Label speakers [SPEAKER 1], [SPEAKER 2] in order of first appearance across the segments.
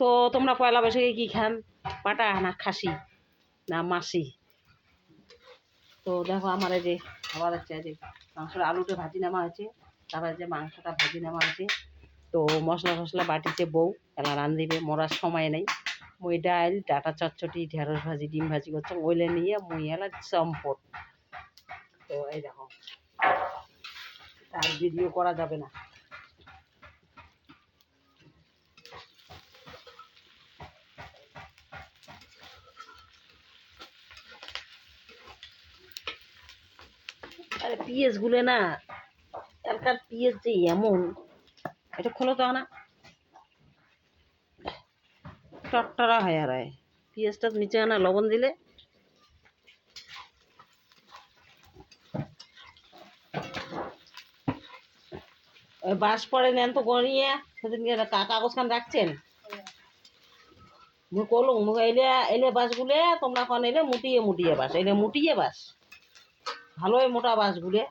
[SPEAKER 1] তো তোমরা পয়লা বৈশাখে কি খান? পাটা না খাসি না মাসি? তো দেখো আমার এই যে খাবার হচ্ছে, যে মাংসটা আলুটা ভাজি নেওয়া হয়েছে, তারপরে যে মাংসটা ভাজি নেওয়া হয়েছে। তো মশলা টশলা বাটিতে বউ এলা রান্ধিবে, মরার সময় নেই। মুই ডাল, ডাটা চচ্চটি, ঢেঁড়স ভাজি, ডিম ভাজি করছে, ওইলে নিয়ে মুই এলা চম্পট। তো এই দেখো, তার ভিডিও করা যাবে না। আরে পিঁয়াজ গুলে না, এলাকার পিঁয়াজ যে এমন, এটা খোলো তো না, টটরা হয় আর পিঁয়াজটা নিচে আনা লবণ দিলে বাস পরে নেন তো গনিয়ে সেদিন কাগজ খান রাখছেন। মুই কলুম মুখ এলে এলে বাসগুলে তোমরা কন এলে মুটিয়ে মুটিয়ে বাস, এলে মুটিয়ে বাস ভালোই মোটা বাসগুলে,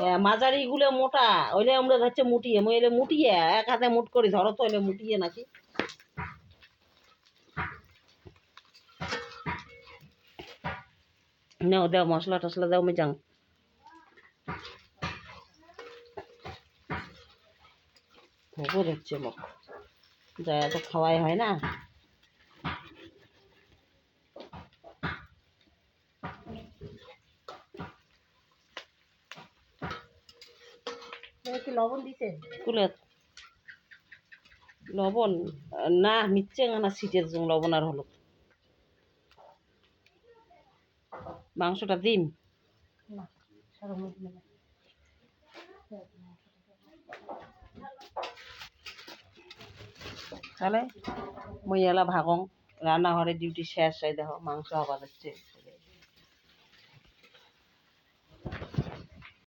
[SPEAKER 1] হ্যাঁ মাঝারিগুলো মোটা, ওইলে আমরা হচ্ছে মুটিয়ে, মুই এলে মুটিয়ে এক হাতে মুট করি ধরো তো, এলে মুটিয়ে নাকি নাও দাও মশলা টশলা দাও, আমি যাও ভোগও দেখছে মুখ যা তো খাওয়াই হয় না। লবণ দিতে কুলে লবণ না মিচ্ছে না সিটের লবণ আর হলুদ। মাংসটা দিন তাহলে মুই এলা ভাগং রান্নাঘরে ডিউটি শেষ, দেখো মাংস হবার হচ্ছে।